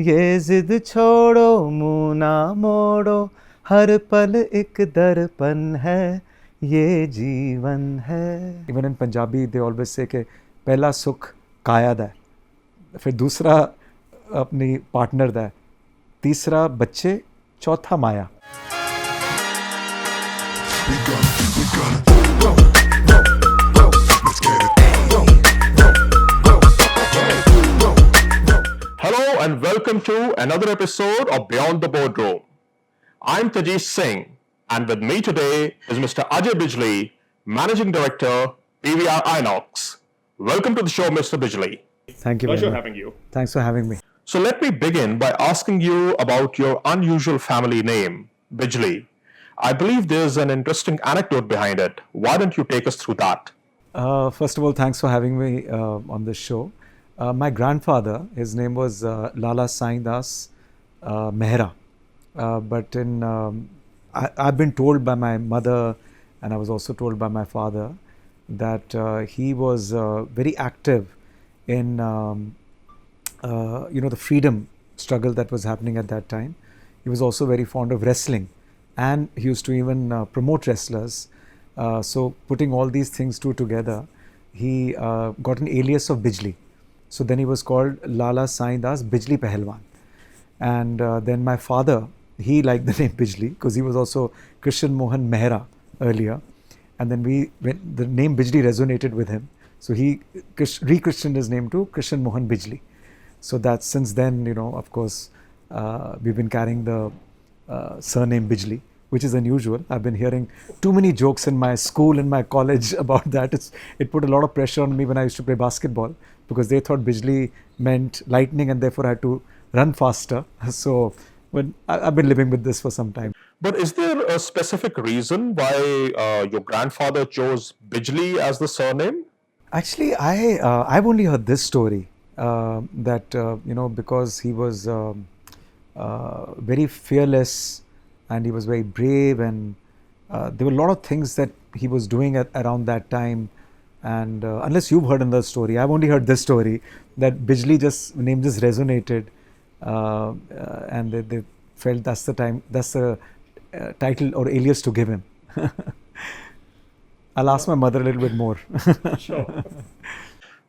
ये जिद छोड़ो मुँह ना मोड़ो, हर पल एक दर्पण है, ये जीवन है। Even in Punjabi they always say कि पहला सुख काया दा है, फिर दूसरा अपनी पार्टनर दा है, तीसरा बच्चे, चौथा माया। Hello and welcome to another episode of Beyond the Boardroom. I'm Tajesh Singh, and with me today is Mr. Ajay Bijli, Managing Director, PVR-INOX. Welcome to the show, Mr. Bijli. Thank you. Pleasure having you. Thanks for having me. So let me begin by asking you about your unusual family name, Bijli. I believe there's an interesting anecdote behind it. Why don't you take us through that? First of all, thanks for having me on this show. My grandfather, his name was Lala Sai Das Mehra. I've been told by my mother, and I was also told by my father, that he was very active in the freedom struggle that was happening at that time. He was also very fond of wrestling, and he used to even promote wrestlers. So putting all these things two together, he got an alias of Bijli. So then he was called Lala Sai Das Bijli Pahalwan. And then my father, he liked the name Bijli because he was also Krishan Mohan Mehra earlier. And then when the name Bijli resonated with him, so he re-christened his name to Krishan Mohan Bijli. So that since then, of course, we've been carrying the surname Bijli, which is unusual. I've been hearing too many jokes in my school and my college about that. It put a lot of pressure on me when I used to play basketball because they thought Bijli meant lightning and therefore I had to run faster. So I've been living with this for some time. But is there a specific reason why your grandfather chose Bijli as the surname? Actually, I've only heard this story that because he was very fearless and he was very brave, and there were a lot of things that he was doing around that time. And unless you've heard another story, I've only heard this story that Bijli name just resonated, and they felt that's the title or alias to give him. I'll ask my mother a little bit more. Sure.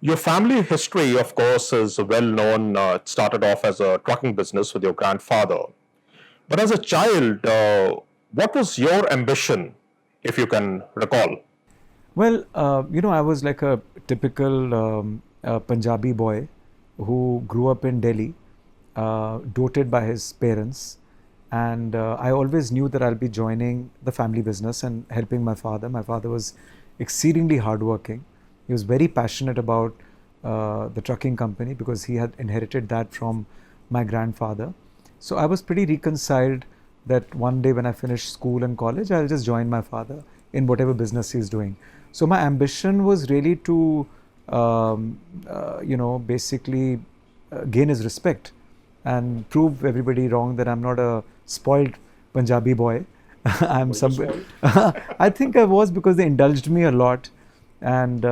Your family history, of course, is well known. It started off as a trucking business with your grandfather. But as a child, what was your ambition, if you can recall? Well, I was like a typical Punjabi boy who grew up in Delhi, doted by his parents. And I always knew that I'll be joining the family business and helping my father. My father was exceedingly hardworking. He was very passionate about the trucking company because he had inherited that from my grandfather. So I was pretty reconciled that one day when I finish school and college, I'll just join my father in whatever business he's doing. So my ambition was really to, basically gain his respect and prove everybody wrong that I'm not a spoiled Punjabi boy. I'm somebody. I think I was because they indulged me a lot, and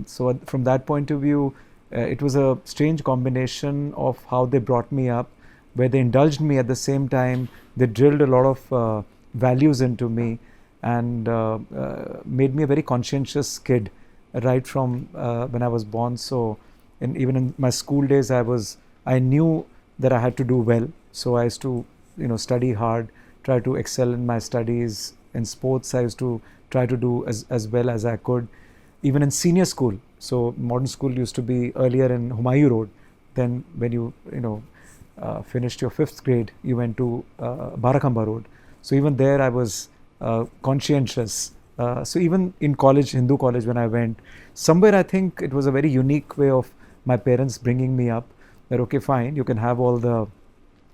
so from that point of view, it was a strange combination of how they brought me up, where they indulged me at the same time. They drilled a lot of values into me and made me a very conscientious kid right from when I was born. So even in my school days, I knew that I had to do well. So I used to study hard, try to excel in my studies. In sports, I used to try to do as well as I could. Even in senior school, so modern school used to be earlier in Humayun Road. Then when you finished your 5th grade, you went to Barakamba Road. So even there I was conscientious. So even in college, Hindu college, when I went, somewhere I think it was a very unique way of my parents bringing me up, that okay, fine, you can have all the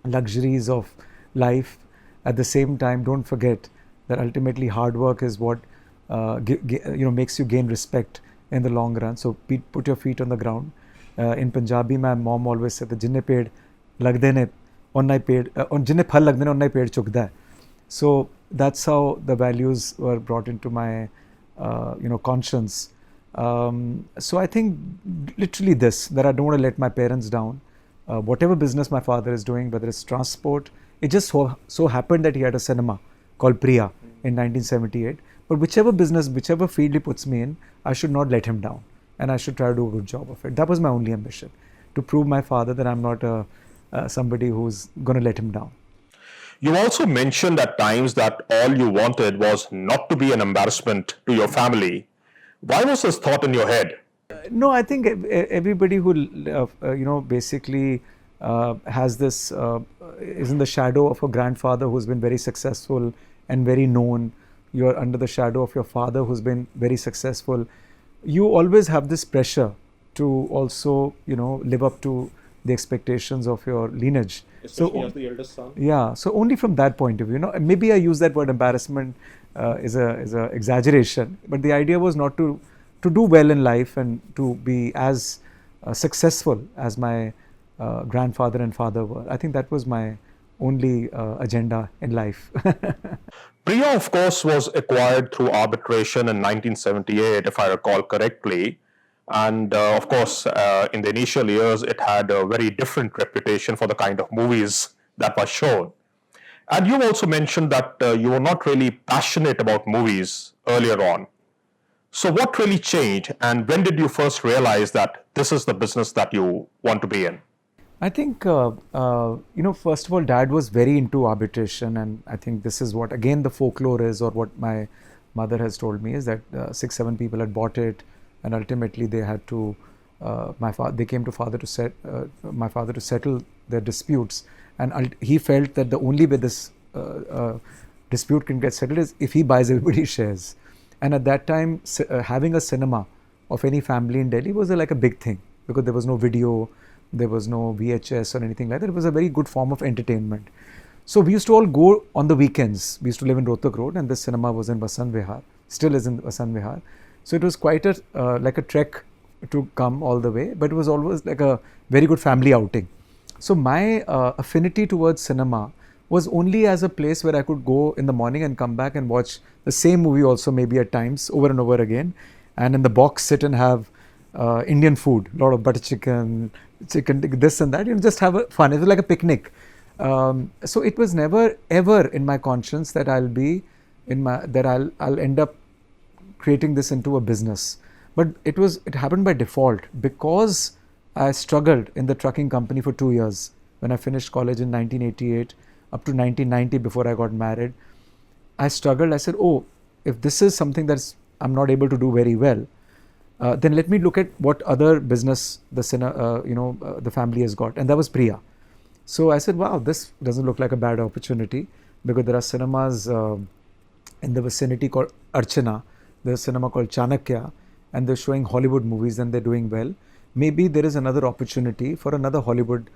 luxuries of life. At the same time, don't forget that ultimately hard work is what makes you gain respect in the long run. So put your feet on the ground. In Punjabi, my mom always said that jinne ped lagde ne onna ped, jinne phal lagde ne onna ped chukda hai. So that's how the values were brought into my conscience. So I think literally this, that I don't want to let my parents down. whatever business my father is doing, whether it's transport, it just so happened that he had a cinema called Priya in 1978. But whichever business, whichever field he puts me in, I should not let him down, and I should try to do a good job of it. That was my only ambition, to prove my father that I'm not somebody who's going to let him down. You also mentioned at times that all you wanted was not to be an embarrassment to your family. Why was this thought in your head? No, I think everybody who basically has this is in the shadow of a grandfather who's been very successful and very known. You're under the shadow of your father who's been very successful. You always have this pressure to also live up to the expectations of your lineage. Especially as the eldest son. Yeah, so only from that point of view, maybe I use that word embarrassment is a exaggeration, but the idea was not to do well in life and to be as successful as my grandfather and father were. I think that was my only agenda in life. Priya, of course, was acquired through arbitration in 1978, if I recall correctly. And of course, in the initial years, it had a very different reputation for the kind of movies that were shown. And you also mentioned that you were not really passionate about movies earlier on. So, what really changed, and when did you first realize that this is the business that you want to be in? I think, first of all, Dad was very into arbitration, and I think this is what, again, the folklore is, or what my mother has told me, is that 6-7 people had bought it, and ultimately they had to, they came to my father to settle their disputes, and he felt that the only way this dispute can get settled is if he buys everybody's shares. And at that time, having a cinema of any family in Delhi was like a big thing, because there was no video, there was no VHS or anything like that. It was a very good form of entertainment. So we used to all go on the weekends. We used to live in Rohtak Road, and this cinema was in Vasant Vihar, still is in Vasant Vihar. So it was quite like a trek to come all the way, but it was always like a very good family outing. So my affinity towards cinema was only as a place where I could go in the morning and come back and watch the same movie also, maybe at times, over and over again, and in the box sit and have Indian food, a lot of butter chicken, this and that, just have fun. It was like a picnic. So it was never ever in my conscience that I'll end up creating this into a business. But it happened by default, because I struggled in the trucking company for 2 years when I finished college in 1988 up to 1990 before I got married. I struggled. I said, oh, if this is something I'm not able to do very well, then let me look at what other business the family has got, and that was Priya. So I said, wow, this doesn't look like a bad opportunity, because there are cinemas in the vicinity called Archana. There's a cinema called Chanakya, and they're showing Hollywood movies and they're doing well. Maybe there is another opportunity for another Hollywood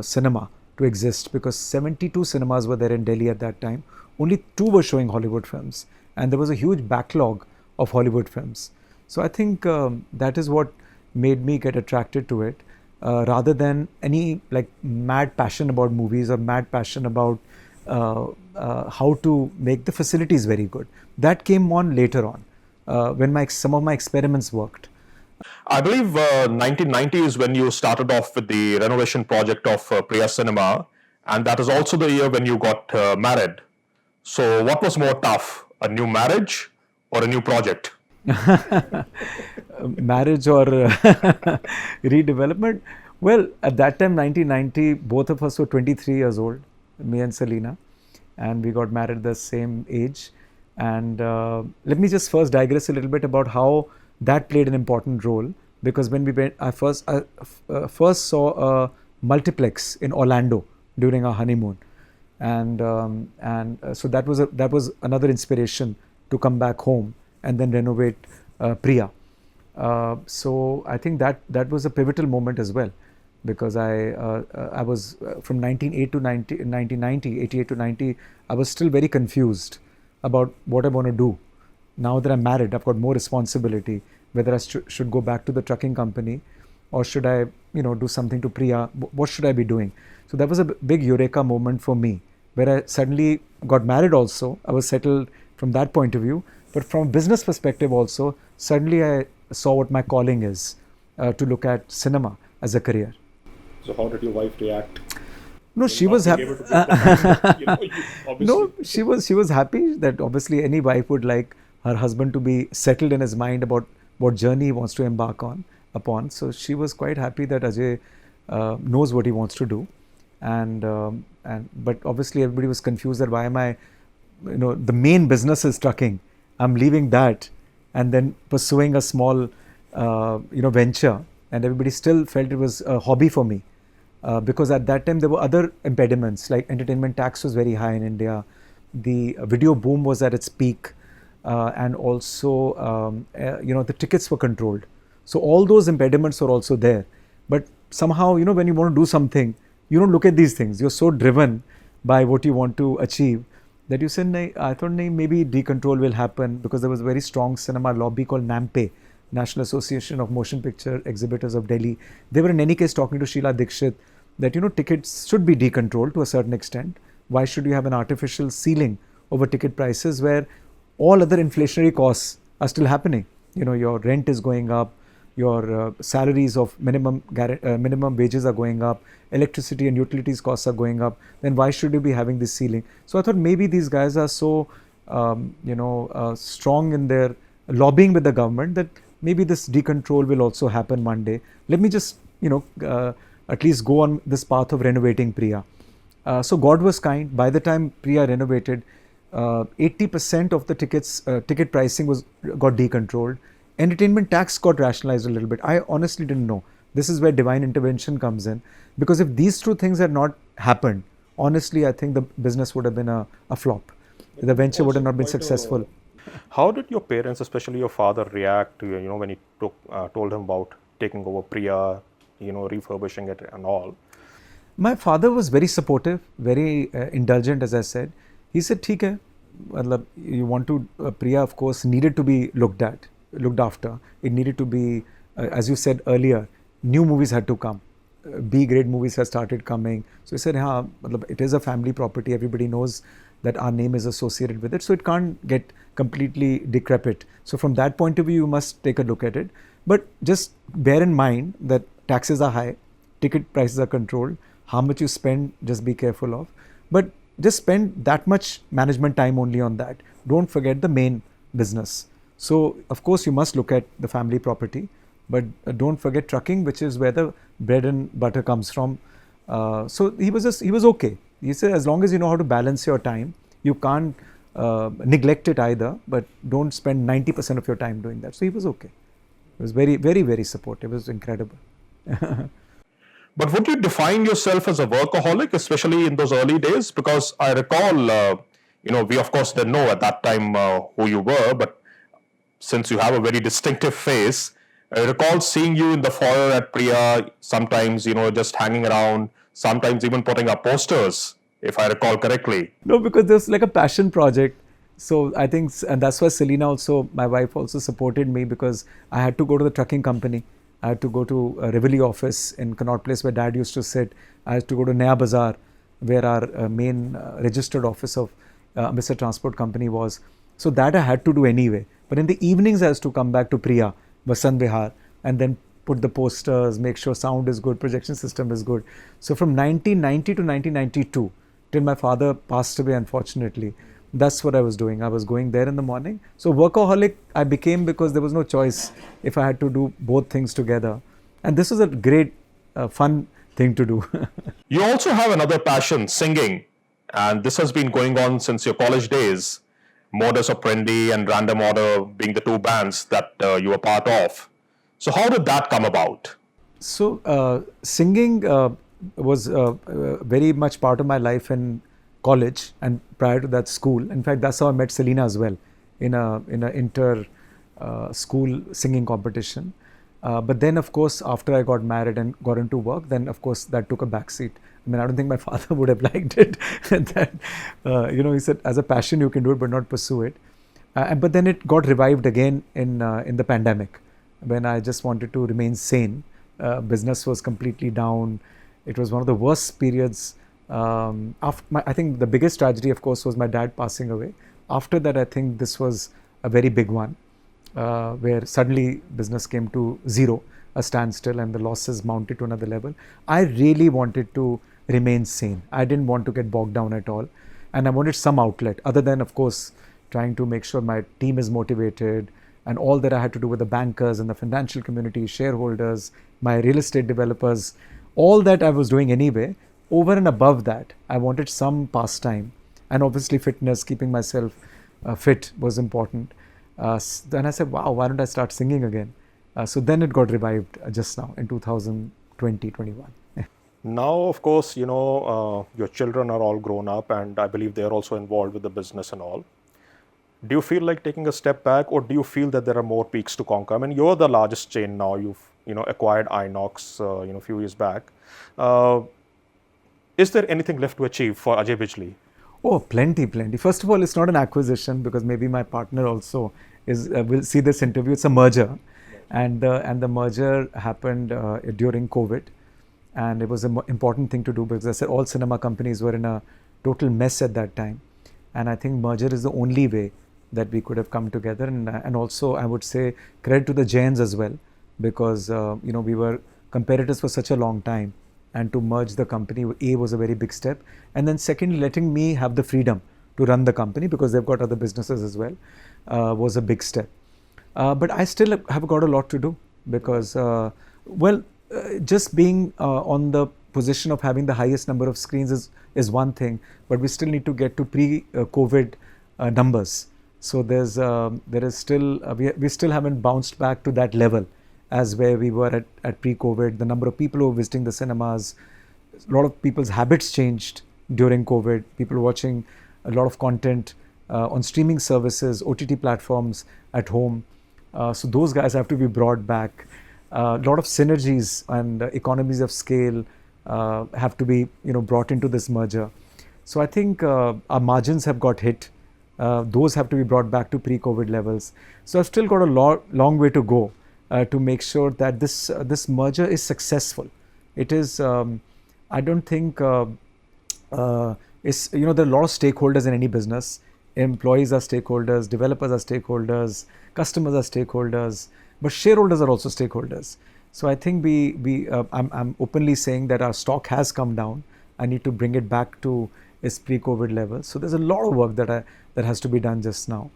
cinema to exist, because 72 cinemas were there in Delhi at that time. Only 2 were showing Hollywood films, and there was a huge backlog of Hollywood films. So I think that is what made me get attracted to it, rather than any like mad passion about movies or mad passion about how to make the facilities very good. That came on later on, when some of my experiments worked. I believe 1990 is when you started off with the renovation project of Priya Cinema, and that is also the year when you got married. So, what was more tough, a new marriage or a new project? Marriage or redevelopment? Well, at that time, 1990, both of us were 23 years old, me and Selena, and we got married the same age. And let me just first digress a little bit about how that played an important role, because when we went, I first saw a multiplex in Orlando during our honeymoon, and so that was another inspiration to come back home and then renovate Priya. So I think that was a pivotal moment as well, because I was from 1990, 88 to 90, I was still very confused about what I want to do. Now that I'm married, I've got more responsibility, whether I should go back to the trucking company, or should I, do something to Priya. What should I be doing? So that was a big eureka moment for me, where I suddenly got married also. I was settled from that point of view, but from a business perspective also, suddenly I saw what my calling is, to look at cinema as a career. So how did your wife react? No, she was happy. Obviously. No, she was happy that obviously any wife would like her husband to be settled in his mind about what journey he wants to embark on upon. So she was quite happy that Ajay knows what he wants to do, and but obviously everybody was confused that why am I, the main business is trucking. I'm leaving that and then pursuing a small, venture, and everybody still felt it was a hobby for me. Because at that time there were other impediments, like entertainment tax was very high in India, the video boom was at its peak, and also the tickets were controlled. So all those impediments were also there. But somehow, when you want to do something, you don't look at these things. You're so driven by what you want to achieve that you said, "Nahi, I thought maybe decontrol will happen," because there was a very strong cinema lobby called NAMPE, National Association of Motion Picture Exhibitors of Delhi. They were in any case talking to Sheila Dikshit that tickets should be decontrolled to a certain extent. Why should you have an artificial ceiling over ticket prices where all other inflationary costs are still happening? Your rent is going up, your salaries of minimum wages are going up, electricity and utilities costs are going up. Then why should you be having this ceiling? So I thought maybe these guys are so strong in their lobbying with the government that maybe this decontrol will also happen one day. Let me just at least go on this path of renovating Priya. So God was kind. By the time Priya renovated, 80% of the ticket pricing got decontrolled. Entertainment tax got rationalized a little bit. I honestly didn't know. This is where divine intervention comes in. Because if these two things had not happened, honestly, I think the business would have been a flop. The venture would have not been successful. How did your parents, especially your father, react to when you told him about taking over Priya, refurbishing it and all? My father was very supportive, very indulgent, as I said. He said, "ठीक है, मतलब you want to Priya, of course, needed to be looked after. It needed to be, as you said earlier, new movies had to come. B-grade movies have started coming. So he said, हाँ, मतलब it is a family property. Everybody knows that our name is associated with it. So it can't get completely decrepit. So from that point of view, you must take a look at it. But just bear in mind that taxes are high, ticket prices are controlled. How much you spend, just be careful of. But just spend that much management time only on that. Don't forget the main business. So of course you must look at the family property, but don't forget trucking, which is where the bread and butter comes from." So he was okay. He said, as long as you know how to balance your time, you can't neglect it either, but don't spend 90% of your time doing that. So he was okay. He was very, very, very supportive. It was incredible. But would you define yourself as a workaholic, especially in those early days? Because I recall, we of course didn't know at that time who you were, but since you have a very distinctive face, I recall seeing you in the foyer at Priya, sometimes, just hanging around, sometimes even putting up posters, if I recall correctly. No, because this was like a passion project. So I think, and that's why Selena also, my wife also supported me, because I had to go to the trucking company. I had to go to a Rivoli office in Connaught Place where Dad used to sit. I had to go to Naya Bazaar, where our main registered office of Mr. Transport Company was. So that I had to do anyway. But in the evenings, I used to come back to Priya, Vasant Vihar, and then put the posters, make sure sound is good, projection system is good. So from 1990 to 1992, till my father passed away, unfortunately, that's what I was doing. I was going there in the morning. So workaholic I became because there was no choice if I had to do both things together. And this was a great, fun thing to do. You also have another passion, singing. And this has been going on since your college days. Modus Operandi and Random Order being the two bands that you were part of. So how did that come about? So singing was very much part of my life in college and prior to that school. In fact, that's how I met Selena as well, in a inter school singing competition. But then, of course, after I got married and got into work, then of course that took a backseat. I mean, I don't think my father would have liked it. That he said, as a passion you can do it, but not pursue it. But then it got revived again in the pandemic, when I just wanted to remain sane. Business was completely down. It was one of the worst periods. I think the biggest tragedy, of course, was my dad passing away. After that, I think this was a very big one, where suddenly business came to zero. a standstill and the losses mounted to another level, I really wanted to remain sane. I didn't want to get bogged down at all. And I wanted some outlet other than, of course, trying to make sure my team is motivated and all that I had to do with the bankers and the financial community, shareholders, my real estate developers, all that I was doing anyway. Over and above that, I wanted some pastime, and obviously fitness, keeping myself fit was important. Then I said, wow, why don't I start singing again? So then it got revived just now in 2020, 21. Now, of course, your children are all grown up, and I believe they are also involved with the business and all. Do you feel like taking a step back, or do you feel that there are more peaks to conquer? I mean, you're the largest chain now. You've acquired INOX a few years back. Is there anything left to achieve for Ajay Bijli? Oh, plenty, plenty. First of all, it's not an acquisition because maybe my partner also will see this interview. It's a merger, and the merger happened during COVID, and it was an important thing to do because I said all cinema companies were in a total mess at that time, and I think merger is the only way that we could have come together. And also I would say credit to the Jains as well, because we were competitors for such a long time, and to merge the company was a very big step, and then secondly letting me have the freedom to run the company because they've got other businesses as well was a big step. But I still have got a lot to do because just being on the position of having the highest number of screens is one thing, but we still need to get to pre-COVID numbers. So there is still we still haven't bounced back to that level as where we were at pre-COVID. The number of people who were visiting the cinemas, a lot of people's habits changed during COVID. People watching a lot of content on streaming services, OTT platforms at home. So those guys have to be brought back. A lot of synergies and economies of scale have to be brought into this merger. So I think our margins have got hit. Those have to be brought back to pre-COVID levels. So I've still got a long way to go to make sure that this merger is successful. It is. I don't think it's there are a lot of stakeholders in any business. Employees are stakeholders, developers are stakeholders, customers are stakeholders, but shareholders are also stakeholders. So I think I'm openly saying that our stock has come down. I need to bring it back to its pre-COVID level. So there's a lot of work that has to be done just now.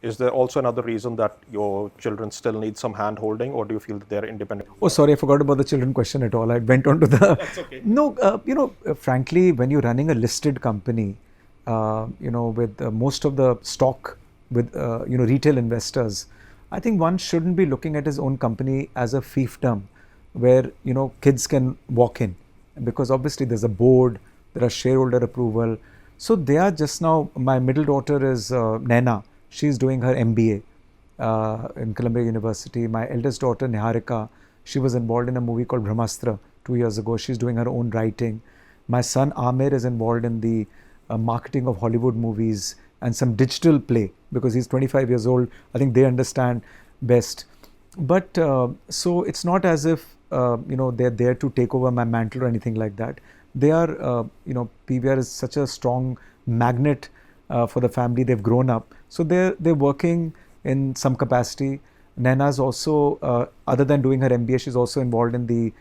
Is there also another reason that your children still need some hand holding, or do you feel that they're independent? Oh, sorry, I forgot about the children question at all. I went on to the... That's okay. No, frankly, when you're running a listed company, with most of the stock with, retail investors, I think one shouldn't be looking at his own company as a fiefdom where, kids can walk in, because obviously there's a board, there are shareholder approval. So they are just now, my middle daughter is Naina. She's doing her MBA in Columbia University. My eldest daughter, Niharika, she was involved in a movie called Brahmastra 2 years ago. She's doing her own writing. My son, Amir, is involved in the marketing of Hollywood movies and some digital play because he's 25 years old. I think they understand best. But so it's not as if, they're there to take over my mantle or anything like that. They are, PVR is such a strong magnet for the family. They've grown up. So they're working in some capacity. Naina's also, other than doing her MBA, she's also involved in the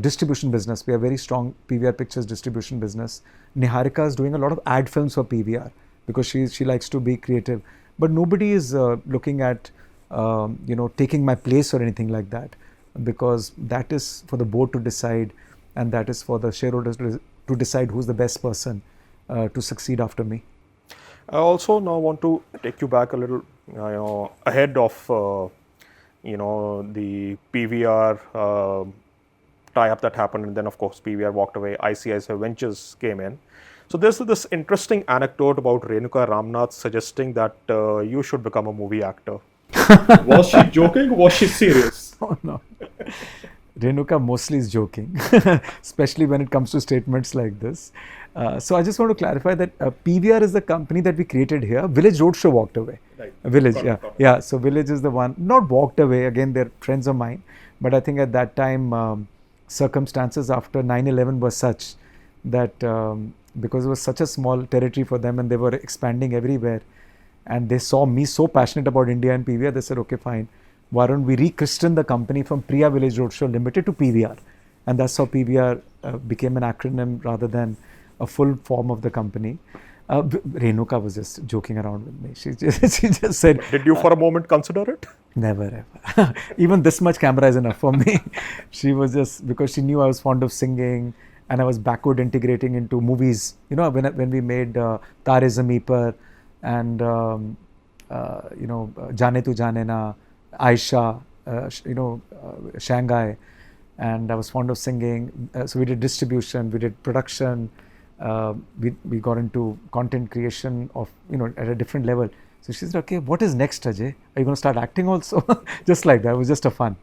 distribution business. We have very strong PVR Pictures distribution business. Niharika is doing a lot of ad films for PVR because she likes to be creative. But nobody is looking at, taking my place or anything like that, because that is for the board to decide, and that is for the shareholders to decide who's the best person to succeed after me. I also now want to take you back a little, ahead of, the PVR tie-up that happened, and then of course PVR walked away. ICICI Ventures came in. So there's this interesting anecdote about Renuka Ramnath suggesting that you should become a movie actor. Was she joking? Was she serious? Oh no. Renuka mostly is joking, especially when it comes to statements like this. So I just want to clarify that PVR is the company that we created here. Village Roadshow walked away. Right. Village, yeah. So Village is the one, not walked away. Again, they're friends of mine. But I think at that time, circumstances after 9/11 were such that because it was such a small territory for them and they were expanding everywhere, and they saw me so passionate about India and PVR, they said, okay, fine, why don't we rechristen the company from Priya Village Roadshow Limited to PVR? And that's how PVR became an acronym rather than a full form of the company. Renuka was just joking around with me. She just said, Did you for a moment consider it? never ever. Even this much camera is enough for me. She was just, because she knew I was fond of singing and I was backward integrating into movies. You know, when we made Tare Zameen Par and, Jaane Tu Jaane Na, Aisha, Shanghai. And I was fond of singing. So we did distribution, we did production. We got into content creation of, at a different level. So she said, okay, what is next, Ajay? Are you going to start acting also? Just like that. It was just a fun.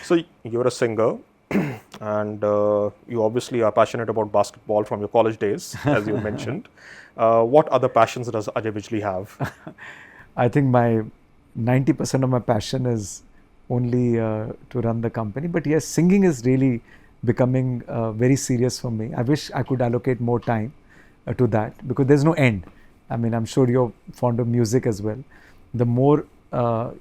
So you're a singer and you obviously are passionate about basketball from your college days, as you mentioned. What other passions does Ajay Bijli have? I think my 90% of my passion is only to run the company. But yes, singing is really becoming very serious for me. I wish I could allocate more time to that because there's no end. I mean, I'm sure you're fond of music as well. The more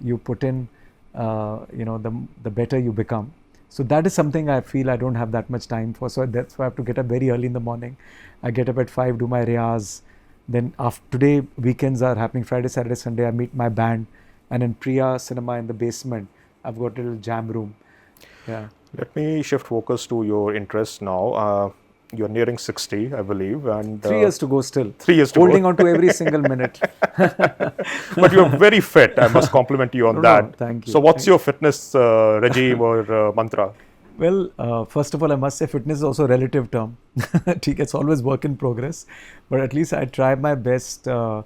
you put in, the better you become. So that is something I feel I don't have that much time for. So that's why I have to get up very early in the morning. I get up at 5, do my riyaz. Then after today, weekends are happening, Friday, Saturday, Sunday, I meet my band. And in Priya Cinema in the basement, I've got a little jam room. Yeah. Let me shift focus to your interests now. You're nearing 60, I believe. And 3 years to go still. 3 years to Holding go. on to every single minute. But you're very fit. I must compliment you on that. No, thank you. So what's your fitness regime or mantra? Well, first of all, I must say fitness is also a relative term. It's always work in progress. But at least I try my best to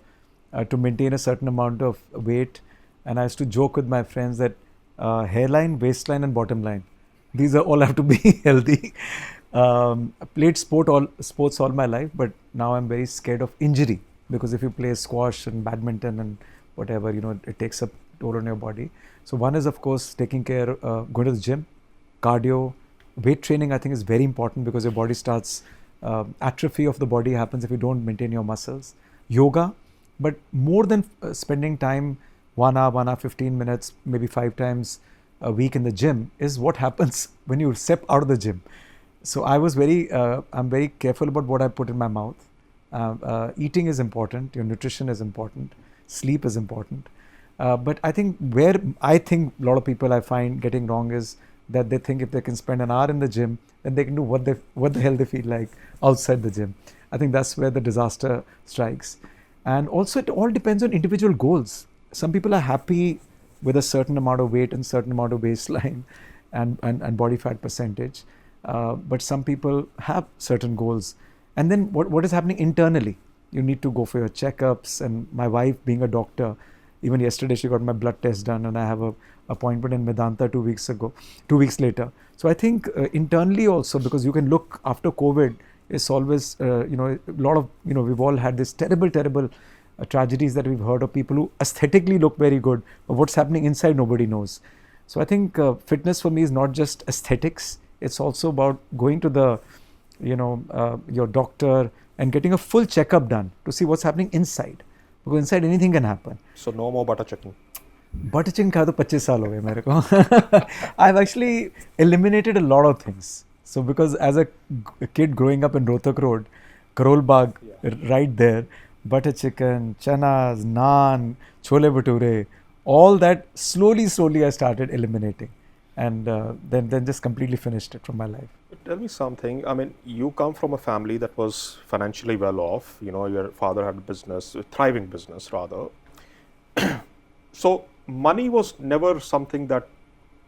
maintain a certain amount of weight. And I used to joke with my friends that hairline, waistline and bottom line, these are all have to be healthy. I played sports all my life, but now I'm very scared of injury because if you play squash and badminton and whatever, it takes a toll on your body. So one is, of course, taking care, going to the gym, cardio, weight training. I think is very important because your body starts, atrophy of the body happens if you don't maintain your muscles. Yoga, but more than spending time 1 hour, 1 hour, 15 minutes, maybe 5 times a week in the gym is what happens when you step out of the gym. So I'm very careful about what I put in my mouth. Eating is important, your nutrition is important, sleep is important. But I think where I think a lot of people I find getting wrong is that they think if they can spend an hour in the gym, then they can do what the hell they feel like outside the gym. I think that's where the disaster strikes. And also it all depends on individual goals. Some people are happy with a certain amount of weight and certain amount of waistline and body fat percentage. But some people have certain goals. And then what is happening internally? You need to go for your checkups. And my wife being a doctor, even yesterday she got my blood test done and I have a appointment in Medanta 2 weeks later. So I think internally also, because you can look after COVID, it's always, a lot of, we've all had this terrible tragedies that we've heard of people who aesthetically look very good, but what's happening inside nobody knows. So I think fitness for me is not just aesthetics. It's also about going to the, your doctor and getting a full checkup done to see what's happening inside. Because inside anything can happen. So no more butter chicken. Butter chicken khaya to 25 saal ho gaye mere ko. I've actually eliminated a lot of things. So because as a kid growing up in Rohtak Road, Karol Bagh, right there, butter chicken, chanas, naan, chole bhature, all that slowly I started eliminating. And then just completely finished it from my life. Tell me something. I mean, you come from a family that was financially well off. Your father had a business, a thriving business rather. So money was never something that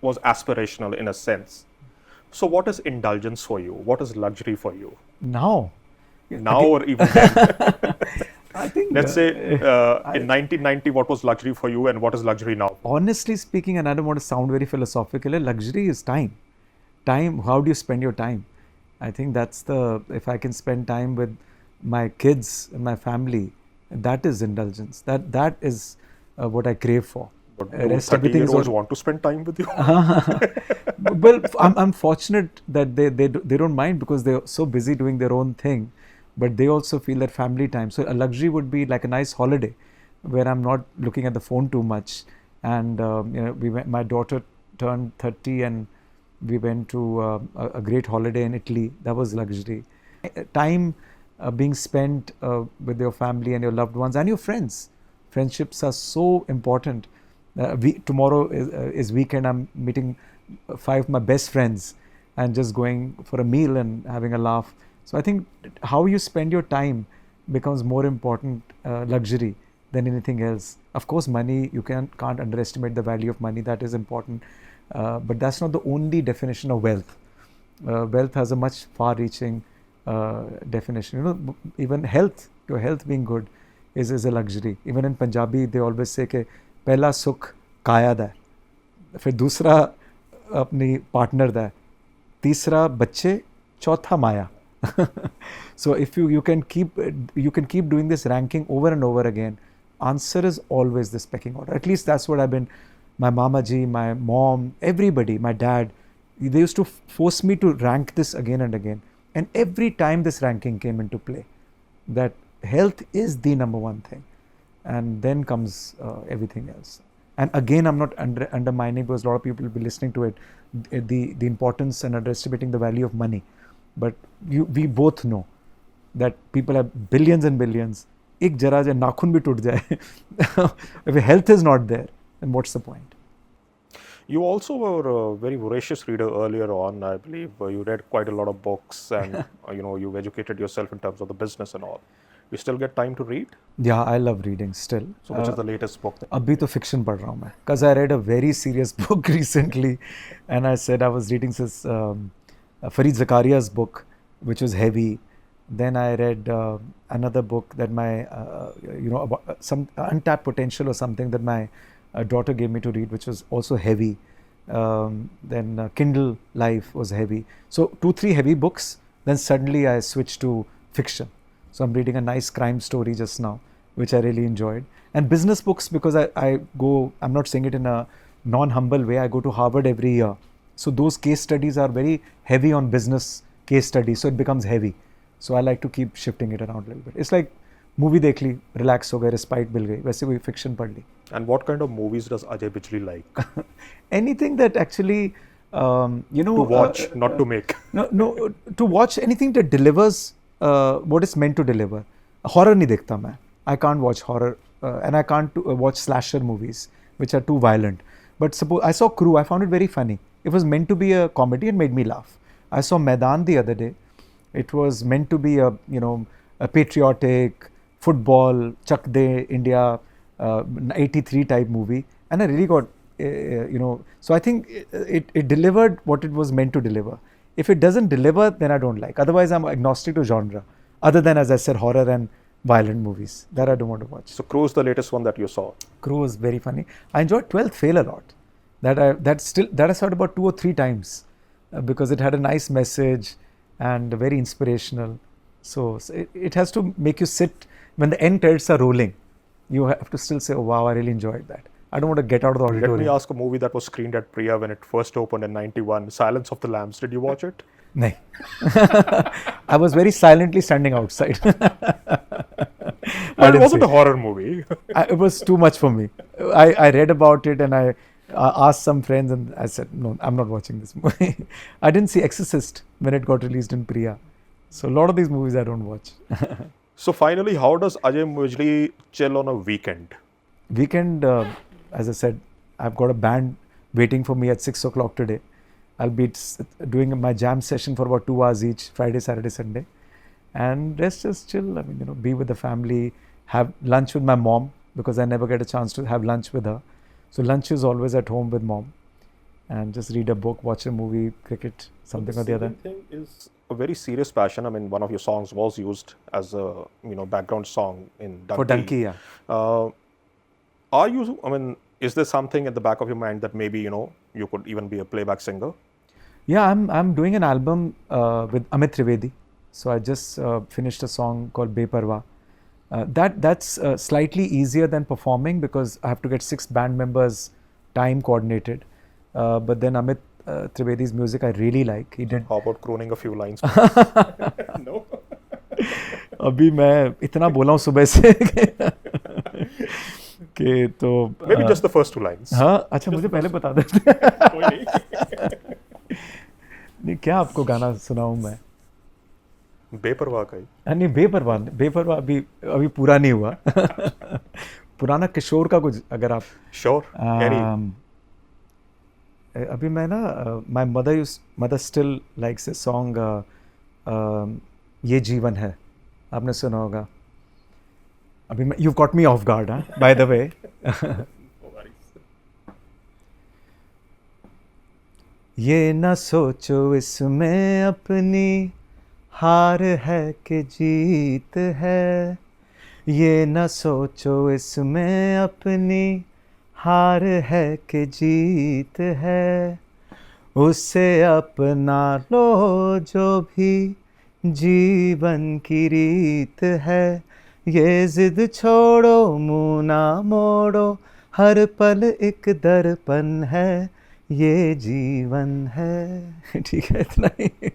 was aspirational in a sense. So what is indulgence for you? What is luxury for you? Now or even then? I think, let's say in 1990, what was luxury for you and what is luxury now? Honestly speaking, and I don't want to sound very philosophical, luxury is time. Time, how do you spend your time? I think that's if I can spend time with my kids and my family, that is indulgence. That is what I crave for. But do 30-year-olds want to spend time with you? Well, I'm fortunate that they don't mind because they're so busy doing their own thing. But they also feel that family time. So a luxury would be like a nice holiday where I'm not looking at the phone too much and we went. My daughter turned 30, and we went to a great holiday in Italy. That was luxury. Time being spent with your family and your loved ones and your friends. Friendships are so important. Tomorrow is weekend. I'm meeting 5 of my best friends and just going for a meal and having a laugh. So I think how you spend your time becomes more important luxury than anything else. Of course, money, you can't underestimate the value of money. That is important. But that's not the only definition of wealth. Wealth has a much far-reaching definition. You know, even health, your health being good is a luxury. Even in Punjabi, they always say कि पहला सुख काया दा है, फिर दूसरा अपनी partner दा है, तीसरा बच्चे, चौथा माया. So if you can keep doing this ranking over and over again, answer is always this pecking order. At least that's what I've been. My mama ji, my mom, everybody, my dad, they used to force me to rank this again and again. And every time this ranking came into play, that health is the number one thing. And then comes everything else. And again, I'm not undermining, because a lot of people will be listening to it, the importance and underestimating the value of money. But we both know that people have billions and billions. एक जरा जाए नाखून भी टूट जाए. If health is not there, then what's the point? You also were a very voracious reader earlier on. I believe you read quite a lot of books, and you've educated yourself in terms of the business and all. You still get time to read? Yeah, I love reading still. So which is the latest book? अभी तो fiction पढ़ रहा हूँ मैं, because I read a very serious book recently, and I said I was reading this Fareed Zakaria's book, which was heavy. Then I read another book that my about some untapped potential or something that my daughter gave me to read, which was also heavy. Then Kindle Life was heavy. So 2-3 heavy books. Then suddenly I switched to fiction. So I'm reading a nice crime story just now, which I really enjoyed. And business books, because I'm not saying it in a non-humble way, I go to Harvard every year. So those case studies are very heavy on business case studies, so it becomes heavy. So I like to keep shifting it around a little bit. It's like movie देख ली, relax हो गए, respite मिल गई, वैसे कोई fiction पढ़ ली. And what kind of movies does Ajay Bijli like? Anything that actually, to watch, not to make. No, to watch anything that delivers what it's meant to deliver. Horror नहीं देखता मैं. I can't watch horror, and I can't watch slasher movies, which are too violent. But suppose I saw Crew, I found it very funny. It was meant to be a comedy and made me laugh. I saw Maidan the other day. It was meant to be a patriotic football, Chak De India 83 type movie, and I really got so I think it delivered what it was meant to deliver. If it doesn't deliver, then I don't like. Otherwise, I'm agnostic to genre, other than, as I said, horror and violent movies that I don't want to watch. So Crew is the latest one that you saw. Crew was very funny. I enjoyed 12th Fail a lot. That I saw it about 2 or 3 times because it had a nice message and very inspirational. So it has to make you sit when the end credits are rolling. You have to still say, "Oh wow, I really enjoyed that." I don't want to get out of the auditorium. Let me ask a movie that was screened at Priya when it first opened in '91, Silence of the Lambs. Did you watch it? No. I was very silently standing outside. But it wasn't a horror movie. It was too much for me. I read about it and I asked some friends and I said, no, I'm not watching this movie. I didn't see Exorcist when it got released in Priya. So a lot of these movies I don't watch. So finally, how does Ajay Bijli chill on a weekend? Weekend, as I said, I've got a band waiting for me at 6 o'clock today. I'll be doing my jam session for about 2 hours each, Friday, Saturday, Sunday. And rest just chill. I mean, be with the family, have lunch with my mom because I never get a chance to have lunch with her. So lunch is always at home with mom. And just read a book, watch a movie, cricket, something or the other. The thing is a very serious passion. I mean, one of your songs was used as a background song in Donkey. For Donkey, yeah. Is there something at the back of your mind that maybe you could even be a playback singer? Yeah, I'm doing an album with Amit Trivedi. So I just finished a song called Beparwa. That's slightly easier than performing because I have to get 6 band members time coordinated. But then Amit Trivedi's music I really like. He did. How about crooning a few lines? No. अभी मैं इतना बोला हूँ सुबह से okay तो Maybe just the first two lines. हाँ अच्छा मुझे पहले बता देते कोई नहीं. नहीं क्या आपको गाना सुनाऊं मैं बेपरवाह का ही. नहीं बेपरवाह अभी अभी पूरा नहीं हुआ पुराना किशोर का कुछ अगर आप Sure. Any. अभी मैं ना my mother still likes a song ये जीवन है आपने सुना होगा अभी मैं you caught me of guard हाँ बाय द वे ये ना सोचो इसमें अपनी हार है कि जीत है ये ना सोचो इसमें अपनी हार है कि जीत है उससे अपना लो जो भी जीवन की रीत है ये जिद छोड़ो मुँह ना मोड़ो हर पल एक दर्पण है ये जीवन है ठीक है इतना ही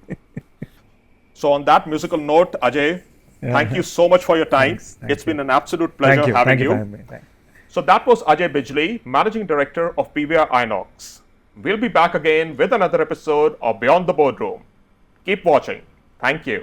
So on that musical note, Ajay, thank you so much for your time. Thanks. It's been an absolute pleasure having Thank you you. for having me. Thanks. So that was Ajay Bijli, Managing Director of PVR-INOX. We'll be back again with another episode of Beyond the Boardroom. Keep watching. Thank you.